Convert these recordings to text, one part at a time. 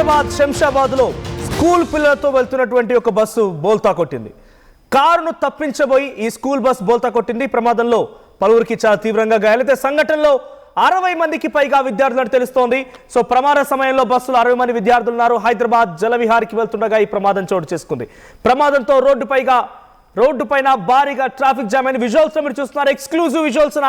శంషాబాద్లో school పిల్లలతో వెళ్తున్నటువంటి ఒక బస్సు బోల్తా కొట్టింది. కారును తప్పించబోయి ఈ స్కూల్ బస్ బోల్తా కొట్టింది. ప్రమాదంలో పలువురికి చాలా తీవ్రంగా గాయాలైతే సంఘటనలో 60 మందికి పైగా విద్యార్థులను తెలుస్తోంది. సో ప్రమాద సమయంలో బస్సులో 60 మంది విద్యార్థులు ఉన్నారు. హైదరాబాద్ జలవిహారికి వెళ్తుండగా ఈ ప్రమాదం చోటు చేసుకుంది. ప్రమాదంతో రోడ్డు పైన భారీగా ట్రాఫిక్ జామ్ అయిన విజువల్స్ మీరు చూస్తున్నారు. ఎక్స్క్లూజివ్ విజువల్స్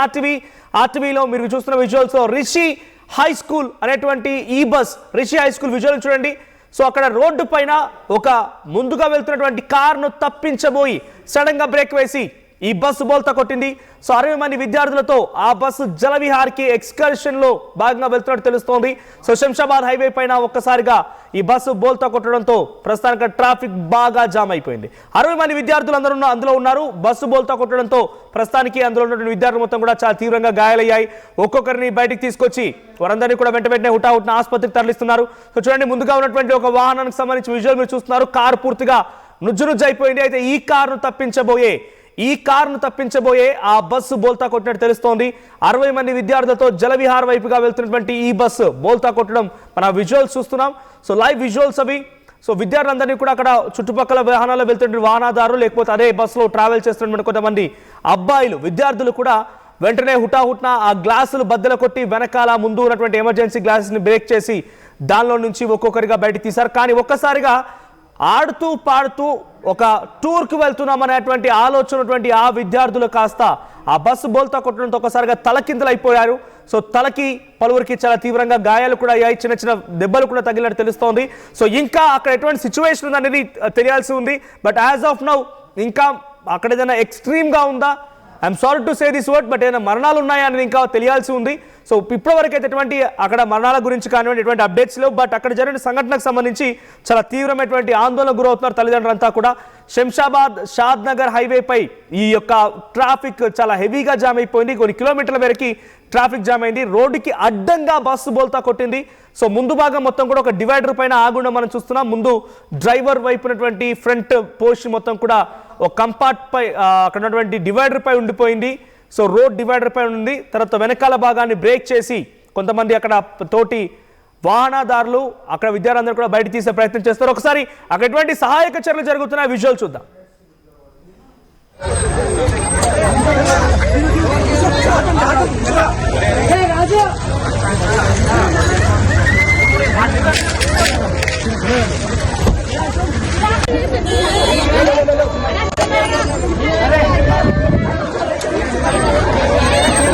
ఆర్టీవీలో మీరు చూస్తున్న విజువల్స్ రిషి హై స్కూల్ అనేటువంటి ఈ bus Rishi high school visual చూడండి. సో అక్కడ రోడ్డు పైన ఒక ముందుగా వెళ్తున్నటువంటి కారును తప్పించబోయి సడన్ గా బ్రేక్ వేసి ఈ బస్సు బోల్తా కొట్టింది. సో 60 మంది విద్యార్థులతో ఆ బస్సు జలవిహార్కి ఎక్స్కర్షన్ లో భాగంగా వెళ్తున్నట్టు తెలుస్తోంది. సో శంషాబాద్ హైవే పైన ఒక్కసారిగా ఈ బస్సు బోల్తా కొట్టడంతో ప్రస్తుతానికి ట్రాఫిక్ బాగా జామ్ అయిపోయింది. 60 మంది విద్యార్థులు అందులో ఉన్నారు. బస్సు బోల్తా కొట్టడంతో ప్రస్తుతానికి అందులో ఉన్నటువంటి విద్యార్థులు మొత్తం కూడా చాలా తీవ్రంగా గాయాలయ్యాయి. ఒక్కొక్కరిని బయటికి తీసుకొచ్చి వారందరినీ కూడా వెంటనే హుటాహుటిన ఆసుపత్రికి తరలిస్తున్నారు. సో చూడండి, ముందుగా ఉన్నటువంటి ఒక వాహనానికి సంబంధించి విజువల్ మీరు చూస్తున్నారు. కారు పూర్తిగా నుజ్జు అయిపోయింది. అయితే ఈ కారును తప్పించబోయే ఆ బస్సు బోల్తా కొట్టినట్టు తెలుస్తోంది. 60 మంది విద్యార్థులతో జలవిహార్ వైపుగా వెళ్తున్నటువంటి ఈ బస్సు బోల్తా కొట్టడం మన విజువల్స్ చూస్తున్నాం. సో లైవ్ విజువల్స్ అవి. సో విద్యార్థులందరినీ కూడా అక్కడ చుట్టుపక్కల వాహనాల్లో వెళ్తున్న వాహనదారులు లేకపోతే అదే బస్సులో ట్రావెల్ చేస్తున్నటువంటి కొంతమంది అబ్బాయిలు విద్యార్థులు కూడా వెంటనే హుటాహుట్న ఆ గ్లాసులు బద్దలు కొట్టి వెనకాల ముందు ఉన్నటువంటి ఎమర్జెన్సీ గ్లాసెస్ని బ్రేక్ చేసి దానిలో నుంచి ఒక్కొక్కరిగా బయటకు తీశారు. కానీ ఒక్కసారిగా ఆడుతూ పాడుతూ ఒక టూర్కి వెళ్తున్నామనేటువంటి ఆలోచన ఉన్నటువంటి ఆ విద్యార్థులు కాస్త ఆ బస్సు బోల్తా కొట్టడంతో ఒకసారిగా తలకిందులైపోయారు. సో తలకి పలువురికి చాలా తీవ్రంగా గాయాలు కూడా అయ్యాయి. చిన్న చిన్న దెబ్బలు కూడా తగిలినట్టు తెలుస్తోంది. సో ఇంకా అక్కడ ఎటువంటి సిచ్యువేషన్ ఉందనేది తెలియాల్సి ఉంది. బట్ యాజ్ ఆఫ్ నౌ ఇంకా అక్కడ ఏదైనా ఎక్స్ట్రీమ్గా ఉందా, I'm sorry to say this word, but ఏదైనా మరణాలు ఉన్నాయా అనేది ఇంకా తెలియాల్సి ఉంది. సో ఇప్పటివరకు అయితే ఎటువంటి అక్కడ మరణాల గురించి కానివ్వండి ఎటువంటి అప్డేట్స్ లేవు. బట్ అక్కడ జరిగిన సంఘటనకు సంబంధించి చాలా తీవ్రమైనటువంటి ఆందోళనకు గురవుతున్నారు తల్లిదండ్రులంతా కూడా. శంషాబాద్ షాద్ నగర్ హైవేపై ఈ యొక్క ట్రాఫిక్ చాలా హెవీగా జామ్ అయిపోయింది. కొన్ని కిలోమీటర్ల మేరకి ట్రాఫిక్ జామ్ అయింది. రోడ్డుకి అడ్డంగా బస్సు బోల్తా కొట్టింది. సో ముందు భాగం మొత్తం కూడా ఒక డివైడర్ పైన ఆగుండం మనం చూస్తున్నాం. ముందు డ్రైవర్ వైపునటువంటి ఫ్రంట్ పోర్షన్ మొత్తం కూడా ఒక కంపార్ట్ పై అక్కడ ఉన్నటువంటి డివైడర్ పై ఉండిపోయింది. సో రోడ్ డివైడర్ పై ఉంది. తర్వాత వెనకాల భాగాన్ని బ్రేక్ చేసి కొంతమంది అక్కడ తోటి వాహనదారులు అక్కడ విద్యార్థులందరూ కూడా బయట తీసే ప్రయత్నం చేస్తారు. ఒకసారి అక్కడ ఎటువంటి సహాయక చర్యలు జరుగుతున్న విజువల్ చూద్దాం.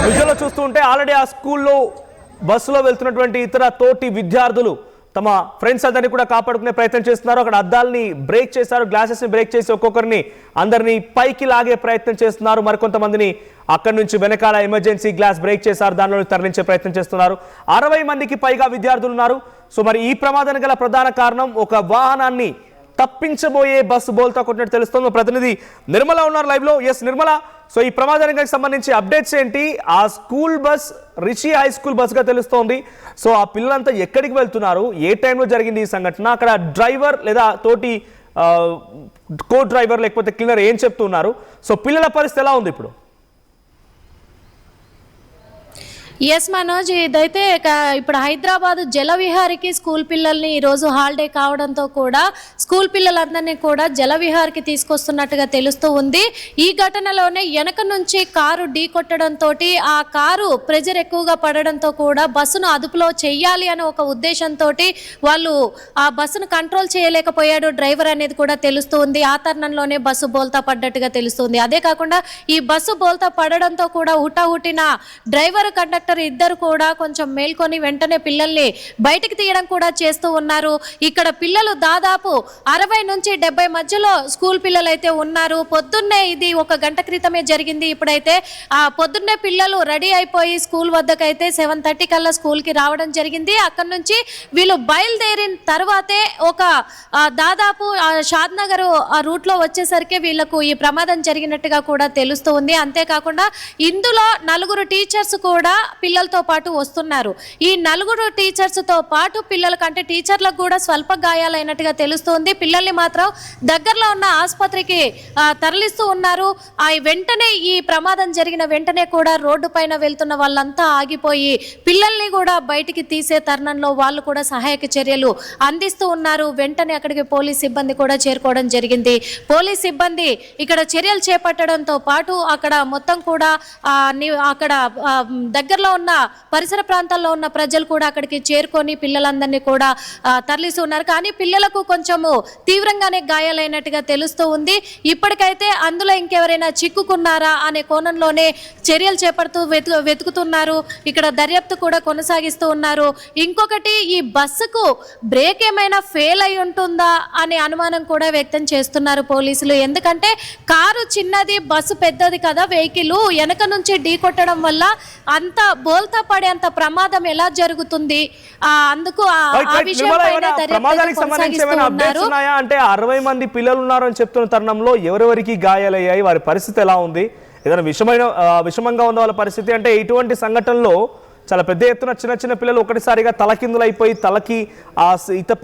విజువల్ చూస్తూ ఉంటే ఆల్రెడీ ఆ స్కూల్లో బస్సులో వెళ్తున్నటువంటి ఇతర తోటి విద్యార్థులు తమ ఫ్రెండ్స్ అందరినీ కూడా కాపాడుకునే ప్రయత్నం చేస్తున్నారు. అక్కడ అద్దాలని బ్రేక్ చేశారు, గ్లాసెస్ని బ్రేక్ చేసి ఒక్కొక్కరిని అందరినీ పైకి లాగే ప్రయత్నం చేస్తున్నారు. మరికొంతమందిని అక్కడి నుంచి వెనకాల ఎమర్జెన్సీ గ్లాస్ బ్రేక్ చేశారు, దానిలో తరలించే ప్రయత్నం చేస్తున్నారు. 60 మందికి పైగా విద్యార్థులు ఉన్నారు. సో మరి ఈ ప్రమాదానికి గల ప్రధాన కారణం ఒక వాహనాన్ని తప్పించబోయే బస్సు బోల్తా కొట్టినట్టు తెలుస్తుంది. ప్రతినిధి నిర్మల ఉన్నారు లైవ్ లో. ఎస్ నిర్మల, సో ఈ ప్రమాదానికి సంబంధించి అప్డేట్స్ ఏంటి? ఆ school bus Rishi high school bus గా తెలుస్తోంది. సో ఆ పిల్లలంతా ఎక్కడికి వెళ్తున్నారు, ఏ టైంలో జరిగింది ఈ సంఘటన, అక్కడ డ్రైవర్ లేదా తోటి కో డ్రైవర్ లేకపోతే క్లీనర్ ఏం చెప్తున్నారు? సో పిల్లల పరిస్థితి ఎలా ఉంది ఇప్పుడు? ఎస్ మనోజ్, ఇదైతే ఇప్పుడు హైదరాబాద్ జలవిహారికి స్కూల్ పిల్లల్ని ఈరోజు హాలిడే కావడంతో కూడా స్కూల్ పిల్లలందరినీ కూడా జలవిహార్కి తీసుకొస్తున్నట్టుగా తెలుస్తూ ఉంది. ఈ ఘటనలోనే వెనక నుంచి కారు ఢీ కొట్టడంతో ఆ కారు ప్రెజర్ ఎక్కువగా పడడంతో కూడా బస్సును అదుపులో చెయ్యాలి అనే ఒక ఉద్దేశంతో వాళ్ళు ఆ బస్సును కంట్రోల్ చేయలేకపోయాడు డ్రైవర్ అనేది కూడా తెలుస్తూ ఉంది. ఆ తరుణంలోనే బస్సు బోల్తా పడ్డట్టుగా తెలుస్తుంది. అదే కాకుండా ఈ బస్సు బోల్తా పడడంతో కూడా హుటాహుటిన డ్రైవర్ కండక్టర్ ఇద్దరు కూడా కొంచెం మేల్కొని వెంటనే పిల్లల్ని బయటికి తీయడం కూడా చేస్తూ ఉన్నారు. ఇక్కడ పిల్లలు దాదాపు 60 నుంచి 70 మధ్యలో స్కూల్ పిల్లలు అయితే ఉన్నారు. పొద్దున్నే ఇది 1 గంట క్రితమే జరిగింది. ఇప్పుడైతే పొద్దున్నే పిల్లలు రెడీ అయిపోయి స్కూల్ వద్దకైతే 7:30 కల్లా స్కూల్కి రావడం జరిగింది. అక్కడ నుంచి వీళ్ళు బయలుదేరిన తర్వాతే ఒక దాదాపు షాద్ నగర్ ఆ రూట్లో వచ్చేసరికి వీళ్ళకు ఈ ప్రమాదం జరిగినట్టుగా కూడా తెలుస్తూ ఉంది. అంతేకాకుండా ఇందులో 4 టీచర్స్ కూడా పిల్లలతో పాటు వస్తున్నారు. ఈ 4 టీచర్స్తో పాటు పిల్లలకు అంటే టీచర్లకు కూడా స్వల్ప గాయాలైనట్టుగా తెలుస్తోంది. పిల్లల్ని మాత్రం దగ్గరలో ఉన్న ఆసుపత్రికి తరలిస్తూ ఉన్నారు. వెంటనే ఈ ప్రమాదం జరిగిన వెంటనే కూడా రోడ్డు పైన వెళ్తున్న వాళ్ళంతా ఆగిపోయి పిల్లల్ని కూడా బయటికి తీసే తరుణంలో వాళ్ళు కూడా సహాయక చర్యలు అందిస్తూ ఉన్నారు. వెంటనే అక్కడికి పోలీస్ సిబ్బంది కూడా చేరుకోవడం జరిగింది. పోలీస్ సిబ్బంది ఇక్కడ చర్యలు చేపట్టడంతో పాటు అక్కడ మొత్తం కూడా అక్కడ దగ్గరలో ఉన్న పరిసర ప్రాంతాల్లో ఉన్న ప్రజలు కూడా అక్కడికి చేరుకొని పిల్లలందరినీ కూడా తరలిస్తున్నారు. కానీ పిల్లలకు కొంచెము తీవ్రంగానే గాయాలైనట్టుగా తెలుస్తూ ఉంది. ఇప్పటికైతే అందులో ఇంకెవరైనా చిక్కుకున్నారా అనే కోణంలోనే చర్యలు చేపడుతూ వెతుకుతున్నారు. ఇక్కడ దర్యాప్తు కూడా కొనసాగిస్తూ ఉన్నారు. ఇంకొకటి ఈ బస్సుకు బ్రేక్ ఏమైనా ఫెయిల్ అయి ఉంటుందా అనే అనుమానం కూడా వ్యక్తం చేస్తున్నారు పోలీసులు. ఎందుకంటే కారు చిన్నది, బస్సు పెద్దది కదా, వెహికల్ వెనక నుంచి ఢీ కొట్టడం వల్ల అంత బోల్తా పడే అంత ప్రమాదం ఎలా జరుగుతుంది? అందుకు ఆ విషయం పైన దర్యాప్తు కొనసాగిస్తూ ఉన్నారు. అంటే 60 మంది పిల్లలు ఉన్నారని చెప్తున్న తరుణంలో ఎవరెవరికి గాయాలయ్యాయి, వారి పరిస్థితి ఎలా ఉంది, ఏదైనా విషమంగా ఉన్న వాళ్ళ పరిస్థితి? అంటే ఇటువంటి సంఘటనలో చాలా పెద్ద ఎత్తున చిన్న చిన్న పిల్లలు ఒకటిసారిగా తలకిందులైపోయి తలకి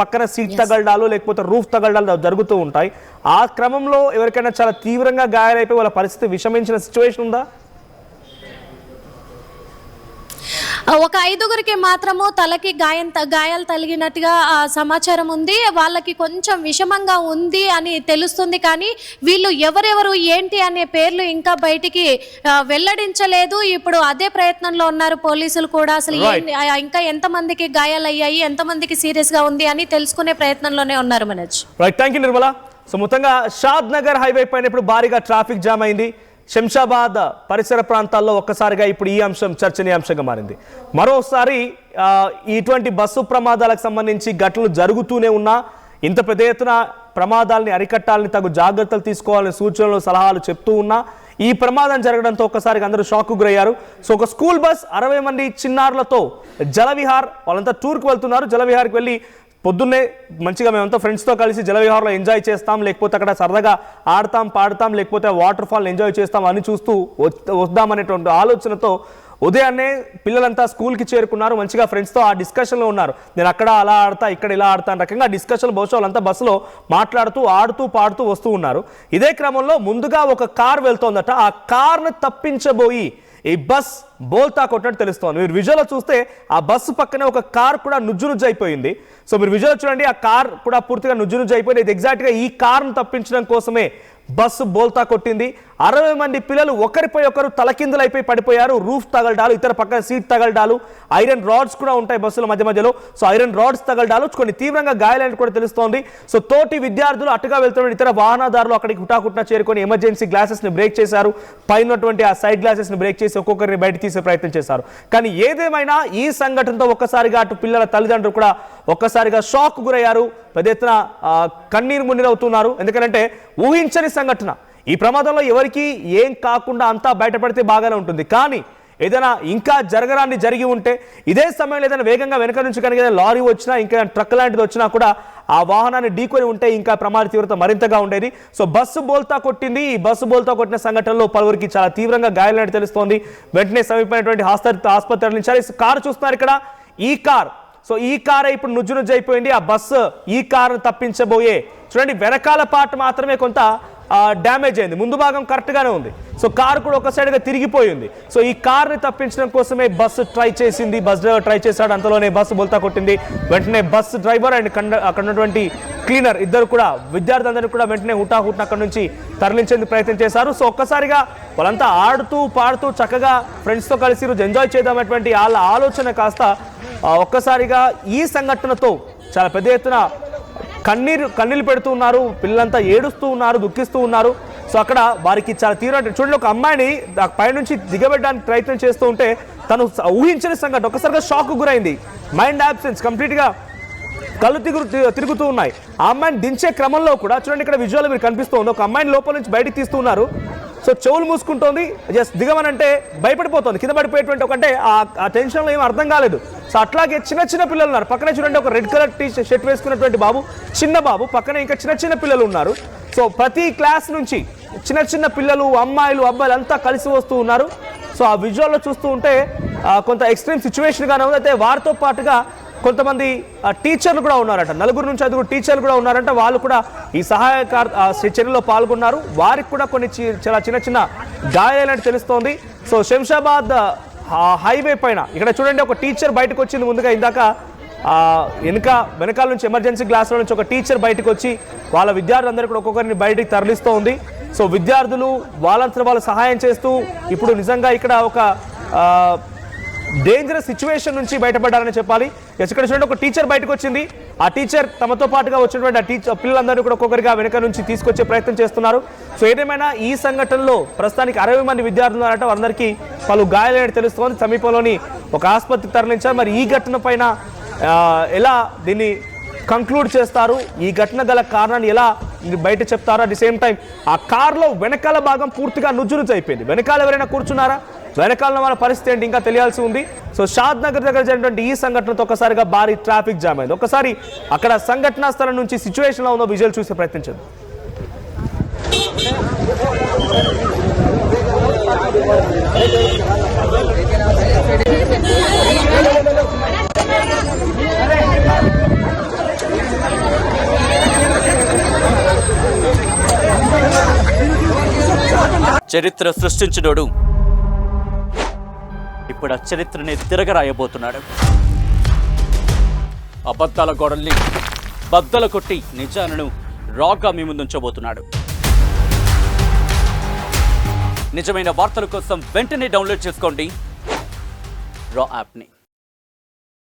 పక్కన సీట్ తగలడాలు లేకపోతే రూఫ్ తగలడాలు జరుగుతూ ఉంటాయి. ఆ క్రమంలో ఎవరికైనా చాలా తీవ్రంగా గాయాలైపోయి వాళ్ళ పరిస్థితి విషమించిన సిచ్యువేషన్ ఉందా? ఒక 5గురికి మాత్రము తలకి గాయాలు తగిలినట్టుగా సమాచారం ఉంది. వాళ్ళకి కొంచెం విషమంగా ఉంది అని తెలుస్తుంది. కానీ వీళ్ళు ఎవరెవరు ఏంటి అనే పేర్లు ఇంకా బయటికి వెల్లడించలేదు. ఇప్పుడు అదే ప్రయత్నంలో ఉన్నారు పోలీసులు కూడా. అసలు ఇంకా ఎంతమందికి గాయాలయ్యాయి, ఎంతమందికి సీరియస్ గా ఉంది అని తెలుసుకునే ప్రయత్నంలోనే ఉన్నారు. Manoj, thank you Nirmala. So మొత్తంగా షాద్ నగర్ హైవే పైన ఇప్పుడు భారీగా ట్రాఫిక్ జామ్ అయింది. శంషాబాద్ పరిసర ప్రాంతాల్లో ఒక్కసారిగా ఇప్పుడు ఈ అంశం చర్చనీయాంశంగా మారింది. మరోసారి ఇటువంటి బస్సు ప్రమాదాలకు సంబంధించి ఘటనలు జరుగుతూనే ఉన్నా ఇంత పెద్ద ఎత్తున ప్రమాదాలని అరికట్టాలని తగు జాగ్రత్తలు తీసుకోవాలని సూచనలు సలహాలు చెప్తూ ఉన్నా ఈ ప్రమాదం జరగడంతో ఒక్కసారిగా అందరూ షాక్కు గురయ్యారు. సో ఒక స్కూల్ బస్ 60 మంది చిన్నారులతో జలవిహార్, వాళ్ళంతా టూర్కి వెళ్తున్నారు. జలవిహార్కి వెళ్ళి పొద్దున్నే మంచిగా మేమంతా ఫ్రెండ్స్తో కలిసి జలవిహార్లో ఎంజాయ్ చేస్తాం, లేకపోతే అక్కడ సరదాగా ఆడతాం పాడతాం, లేకపోతే వాటర్ ఫాల్ ఎంజాయ్ చేస్తాం అని చూస్తూ వద్దామనేటువంటి ఆలోచనతో ఉదయాన్నే పిల్లలంతా స్కూల్కి చేరుకున్నారు. మంచిగా ఫ్రెండ్స్తో ఆ డిస్కషన్లో ఉన్నారు. నేను అక్కడ అలా ఆడతా, ఇక్కడ ఇలా ఆడతా అని రకంగా డిస్కషన్ బహుశా వాళ్ళంతా బస్సులో మాట్లాడుతూ ఆడుతూ పాడుతూ వస్తూ ఉన్నారు. ఇదే క్రమంలో ముందుగా ఒక కార్ వెళ్తోందట. ఆ కార్ను తప్పించబోయి ఈ బస్ బోల్తా కొట్టినట్టు తెలుస్తోంది. మీరు విజువల్లో చూస్తే ఆ బస్సు పక్కనే ఒక కార్ కూడా నుజ్జు అయిపోయింది. సో మీరు విజువల్ చూడండి, ఆ కార్ కూడా పూర్తిగా నుజ్జు అయిపోయింది. ఇది ఎగ్జాక్ట్గా ఈ కార్ను తప్పించడం కోసమే బస్సు బోల్తా కొట్టింది. 60 మంది పిల్లలు ఒకరిపై ఒకరు తలకిందులైపోయి పడిపోయారు. రూఫ్ తగలడాలు, ఇతర పక్కన సీట్ తగలడాలు, ఐరన్ రాడ్స్ కూడా ఉంటాయి బస్సుల మధ్యలో. సో ఐరన్ రాడ్స్ తగలడాలు, కొన్ని తీవ్రంగా గాయాలని కూడా తెలుస్తోంది. సో తోటి విద్యార్థులు అటుగా వెళ్తున్న ఇతర వాహనదారులు అక్కడికి హుటాహుట్న చేరుకొని ఎమర్జెన్సీ గ్లాసెస్ ని బ్రేక్ చేశారు. పైనటువంటి ఆ సైడ్ గ్లాసెస్ ని బ్రేక్ చేసి ఒక్కొక్కరిని బయట తీసే ప్రయత్నం చేశారు. కానీ ఏదేమైనా ఈ సంఘటనతో ఒక్కసారిగా అటు పిల్లల తల్లిదండ్రులు కూడా ఒక్కసారిగా షాక్ గురయ్యారు. పెద్ద ఎత్తున కన్నీరు మున్నీరవుతున్నారు. ఎందుకంటే ఊహించని సంఘటన. ఈ ప్రమాదంలో ఎవరికి ఏం కాకుండా అంతా బయటపడితే బాగానే ఉంటుంది. కానీ ఏదైనా ఇంకా జరగరాన్ని జరిగి ఉంటే, ఇదే సమయంలో ఏదైనా వేగంగా వెనక నుంచి కనుక ఏదైనా లారీ వచ్చినా, ఇంకా ట్రక్ లాంటిది వచ్చినా కూడా ఆ వాహనాన్ని ఢీకొని ఉంటే ఇంకా ప్రమాద తీవ్రత మరింతగా ఉండేది. సో బస్సు బోల్తా కొట్టింది. ఈ బస్సు బోల్తా కొట్టిన సంఘటనలో పలువురికి చాలా తీవ్రంగా గాయాలని తెలుస్తోంది. వెంటనే సమీపమైనటువంటి ఆసుపత్రి తరలించారు. కారు చూస్తున్నారు ఇక్కడ, ఈ కార్. సో ఈ కారే ఇప్పుడు నుజ్జు అయిపోయింది. ఆ బస్సు ఈ కారును తప్పించబోయే చూడండి, వెనకాల పార్ట్ మాత్రమే కొంత డ్యామేజ్ అయింది, ముందు భాగం కరెక్ట్గానే ఉంది. సో కారు కూడా ఒక సైడ్గా తిరిగిపోయింది. సో ఈ కార్ని తప్పించడం కోసమే బస్సు ట్రై చేసింది, బస్ డ్రైవర్ ట్రై చేశాడు. అంతలోనే బస్సు బోల్తా కొట్టింది. వెంటనే బస్ డ్రైవర్ అండ్ అక్కడ ఉన్నటువంటి క్లీనర్ ఇద్దరు కూడా విద్యార్థులందరినీ కూడా వెంటనే హుటాహుట్న అక్కడ నుంచి తరలించేందుకు ప్రయత్నం చేశారు. సో ఒక్కసారిగా వాళ్ళంతా ఆడుతూ పాడుతూ చక్కగా ఫ్రెండ్స్తో కలిసి ఈరోజు ఎంజాయ్ చేద్దామనేటువంటి వాళ్ళ ఆలోచన కాస్త ఒక్కసారిగా ఈ సంఘటనతో చాలా పెద్ద ఎత్తున కన్నీళ్ళు పెడుతూ ఉన్నారు. పిల్లలంతా ఏడుస్తూ ఉన్నారు, దుఃఖిస్తూ ఉన్నారు. సో అక్కడ వారికి చాలా తీవ్రమైన చూడండి, ఒక అమ్మాయిని పైనుంచి దిగబెట్టడానికి ప్రయత్నం చేస్తూ ఉంటే తను ఊహించిన సంఘటన ఒక్కసారిగా షాక్ గురైంది. మైండ్ యాబ్సెన్స్, కంప్లీట్గా కళ్ళు తిరుగుతూ ఉన్నాయి. ఆ అమ్మాయిని దించే క్రమంలో కూడా చూడండి, ఇక్కడ విజువల్ మీరు కనిపిస్తూ ఉంది. ఒక అమ్మాయిని లోపల నుంచి బయటికి తీస్తూ ఉన్నారు. సో చెవులు మూసుకుంటోంది, జస్ట్ దిగమనంటే భయపడిపోతుంది, కింద పడిపోయేటువంటి ఒకంటే ఆ టెన్షన్లో ఏం అర్థం కాలేదు. సో అట్లాగే చిన్న పిల్లలు ఉన్నారు. పక్కనే చూడండి, ఒక రెడ్ కలర్ షర్ట్ వేసుకున్నటువంటి బాబు, చిన్న బాబు, పక్కనే ఇంకా చిన్న పిల్లలు ఉన్నారు. సో ప్రతి క్లాస్ నుంచి చిన్న పిల్లలు, అమ్మాయిలు, అబ్బాయిలు అంతా కలిసి వస్తూ ఉన్నారు. సో ఆ విజువల్లో చూస్తూ ఉంటే కొంత ఎక్స్ట్రీమ్ సిచ్యువేషన్గానే ఉంది. అయితే వారితో పాటుగా కొంతమంది టీచర్లు కూడా ఉన్నారట, 4 నుంచి 5 టీచర్లు కూడా ఉన్నారంట. వాళ్ళు కూడా ఈ సహాయక చర్యలో పాల్గొన్నారు. వారికి కూడా కొన్ని చాలా చిన్న గాయాలైనట్టు తెలుస్తోంది. సో శంషాబాద్ హైవే పైన ఇక్కడ చూడండి, ఒక టీచర్ బయటకు వచ్చింది. ముందుగా ఇందాక వెనకాల నుంచి ఎమర్జెన్సీ గ్లాసుల నుంచి ఒక టీచర్ బయటకు వచ్చి వాళ్ళ విద్యార్థులందరూ కూడా ఒక్కొక్కరిని బయటికి తరలిస్తూ ఉంది. సో విద్యార్థులు వాళ్ళంతా వాళ్ళు సహాయం చేస్తూ ఇప్పుడు నిజంగా ఇక్కడ ఒక డేంజరస్ సిచ్యువేషన్ నుంచి బయటపడ్డారని చెప్పాలి. ఇక్కడ చూడండి, ఒక టీచర్ బయటకు వచ్చింది. ఆ టీచర్ తమతో పాటుగా వచ్చినటువంటి ఆ పిల్లలందరూ కూడా ఒక్కొక్కరిగా వెనక నుంచి తీసుకొచ్చే ప్రయత్నం చేస్తున్నారు. సో ఏదేమైనా ఈ సంఘటనలో ప్రస్తుతానికి 60 మంది విద్యార్థులు ఉన్నారట. వారందరికీ పలు గాయాలైనట్టు తెలుస్తోంది. సమీపంలోని ఒక ఆసుపత్రికి తరలించారు. మరి ఈ ఘటన పైన ఎలా దీన్ని కంక్లూడ్ చేస్తారు, ఈ ఘటన గల కారణాన్ని ఎలా బయట చెప్తారు? అట్ ది సేమ్ టైం ఆ కార్లో వెనకాల భాగం పూర్తిగా నుజ్జునుజ్జు అయిపోయింది. వెనకాల ఎవరైనా కూర్చున్నారా, వెనకాల వాళ్ళ పరిస్థితి ఏంటి ఇంకా తెలియాల్సి ఉంది. సో షాద్ నగర్ దగ్గర జరిగినటువంటి ఈ సంఘటనతో ఒక్కసారిగా భారీ ట్రాఫిక్ జామ్ అయింది. ఒక్కసారి అక్కడ సంఘటనా స్థలం నుంచి సిచ్యువేషన్ లో ఉందో విజువల్ చూసే ప్రయత్నించండి. చరిత్ర సృష్టించినోడు ఇప్పుడు ఆ చరిత్రని తిరగరాయబోతున్నాడు. అబద్ధాల గోడల్ని బద్దలు కొట్టి నిజాలను రాగా మీ ముందుంచబోతున్నాడు. నిజమైన వార్తల కోసం వెంటనే డౌన్లోడ్ చేసుకోండి రా యాప్ని.